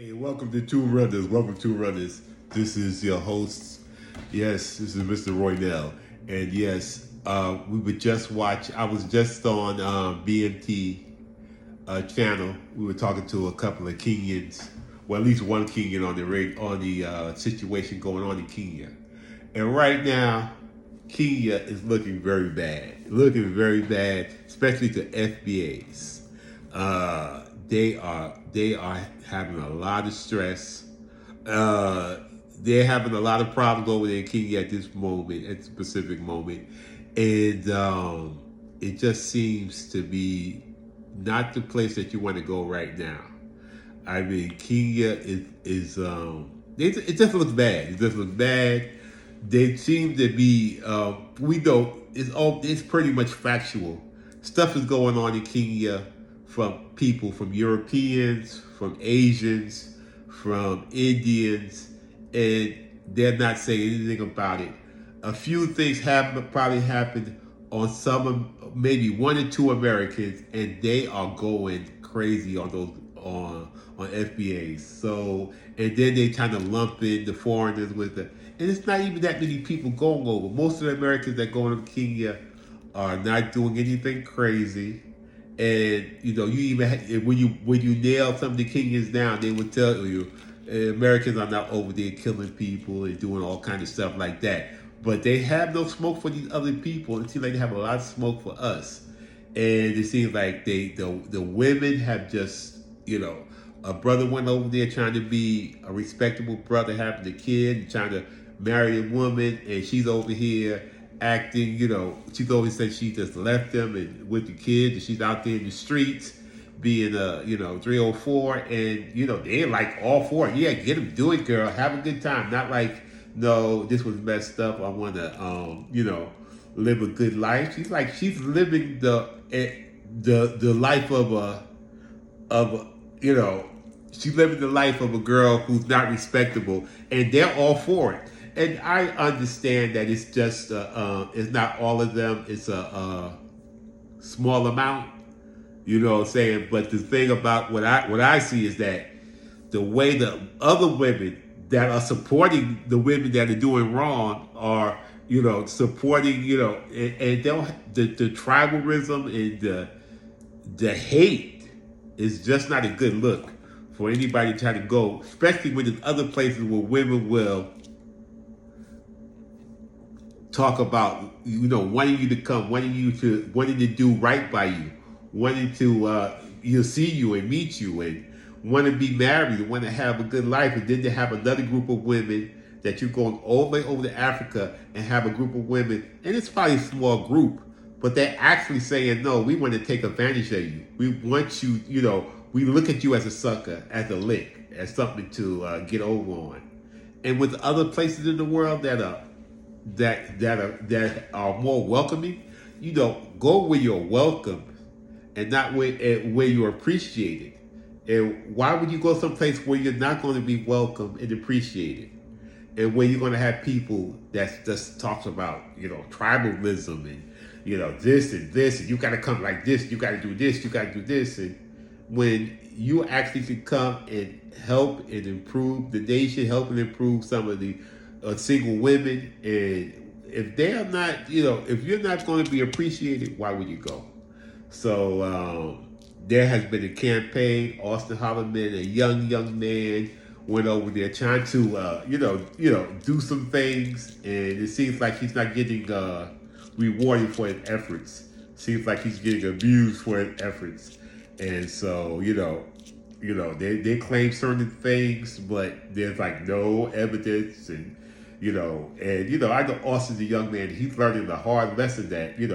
Hey, welcome to Two Runners. Welcome to Runners. This is your host. Yes, this is Mr. Roydell. And yes, we would just watch. I was just on BMT channel. We were talking to a couple of Kenyans. Well, at least one Kenyan on the situation going on in Kenya. And right now, Kenya is looking very bad. Looking very bad, especially to FBAs. They are having a lot of stress. Uh, they're having a lot of problems over there in Kenya at this moment, at this specific moment, and it just seems to be not the place that you want to go right now. I mean, Kenya it just looks bad. It just looks bad. They seem to be. We know it's pretty much factual. Stuff is going on in Kenya from people, from Europeans, from Asians, from Indians, and they're not saying anything about it. A few things probably happened on maybe one or two Americans, and they are going crazy on those on FBAs. So, and then they kind of lump in the foreigners with the, and it's not even that many people going over. Most of the Americans that go to Kenya are not doing anything crazy. And you even when you nail some of the Kenyans down, they would tell you Americans are not over there killing people and doing all kinds of stuff like that. But they have no smoke for these other people. It seems like they have a lot of smoke for us. And it seems like the women have just, a brother went over there trying to be a respectable brother, having a kid, and trying to marry a woman, and she's over here acting, she's always said she just left them and with the kids, and she's out there in the streets being 304, and they're like all for it. Yeah, get them, do it, girl, have a good time. Not like, no, this was messed up, I want to live a good life. She's living the life of she's living the life of a girl who's not respectable, and they're all for it. And I understand that it's just it's not all of them. It's a small amount, you know what I'm saying. But the thing about what I see is that the way the other women that are supporting the women that are doing wrong are, supporting, and the tribalism and the hate is just not a good look for anybody trying to go, especially when there's other places where women will talk about, wanting you to come, wanting to do right by you, wanting to see you and meet you, and want to be married, and want to have a good life. And then they have another group of women that you're going all the way over to Africa and have a group of women, and it's probably a small group, but they're actually saying, no, we want to take advantage of you. We want you, we look at you as a sucker, as a lick, as something to get over on. And with other places in the world that are more welcoming, go where you're welcome and not where you're appreciated. And why would you go someplace where you're not going to be welcome and appreciated, and where you're going to have people that just talks about tribalism and this and this, and you got to come like this, you got to do this, you got to do this, and when you actually can come and help and improve the nation, help and improve some of the single women, and if they are not, if you're not going to be appreciated, why would you go? So there has been a campaign. Austin Holloman, a young man, went over there trying to, do some things, and it seems like he's not getting rewarded for his efforts. Seems like he's getting abused for his efforts, and so they claim certain things, but there's like no evidence, and I know Austin's a young man. He's learning the hard lesson that you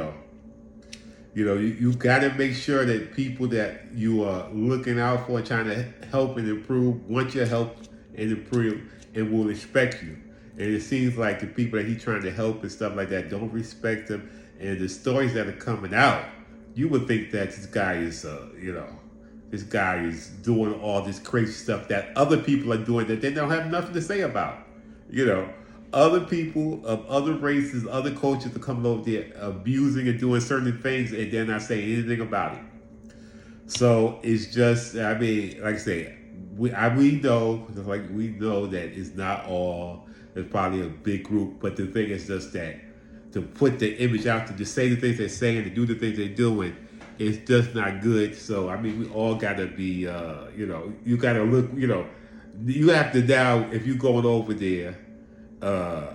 got to make sure that people that you are looking out for, trying to help and improve, want your help and improve, and will respect you. And it seems like the people that he's trying to help and stuff like that don't respect him. And the stories that are coming out, you would think that this guy is doing all this crazy stuff that other people are doing that they don't have nothing to say about. Other people of other races, other cultures are coming over there abusing and doing certain things, and they're not saying anything about it. So it's just, I mean, like I say, we know, just like we know that it's not all. There's probably a big group, but the thing is just that to put the image out, to just say the things they're saying, to do the things they're doing, it's just not good. So I mean, we all gotta be, you gotta look, you have to now if you're going over there. Uh,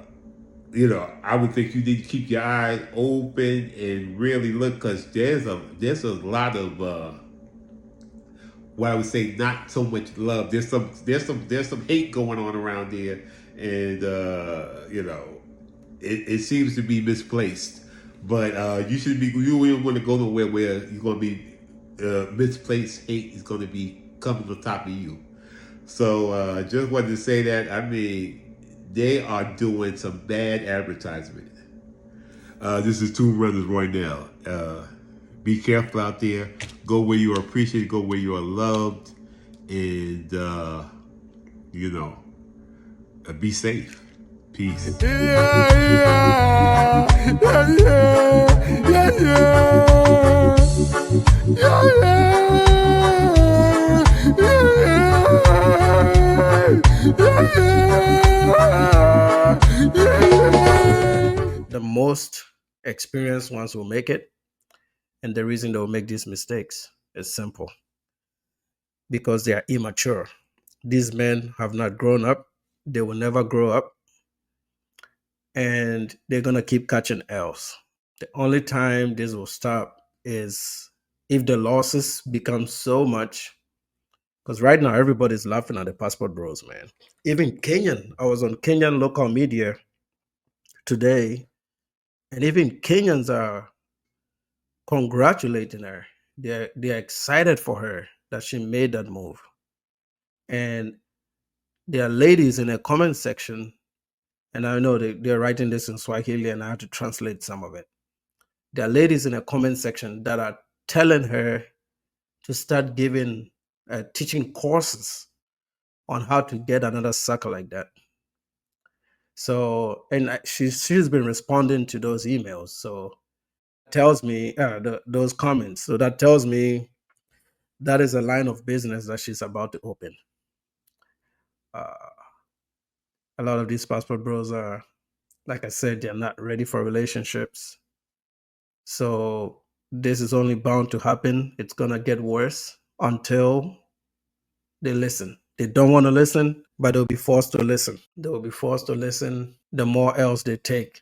I would think you need to keep your eyes open and really look because there's a lot of what I would say not so much love. There's some hate going on around there, and it seems to be misplaced. But you wouldn't want to go nowhere where you're going to be misplaced hate is going to be coming on top of you. So just wanted to say that. I mean, they are doing some bad advertisement. This is Two Brothers Roy Nell. Be careful out there. Go where you are appreciated. Go where you are loved, and you know, be safe. Peace. Yeah, yeah, yeah, yeah, yeah, yeah, The most experienced ones will make it. And the reason they'll make these mistakes is simple because they are immature. These men have not grown up, they will never grow up, and they're going to keep catching L's. The only time this will stop is if the losses become so much. Because right now, everybody's laughing at the passport bros, man. Even Kenyan, I was on Kenyan local media today, and even Kenyans are congratulating her. They're excited for her that she made that move. And there are ladies in the comment section, and I know they're writing this in Swahili, and I have to translate some of it. There are ladies in the comment section that are telling her to start teaching courses on how to get another sucker like that. So, and she's been responding to those emails. So, tells me those comments. So that tells me that is a line of business that she's about to open. A lot of these passport bros are, like I said, they're not ready for relationships. So this is only bound to happen. It's gonna get worse until they listen. They don't want to listen, but they'll be forced to listen. They will be forced to listen the more else they take.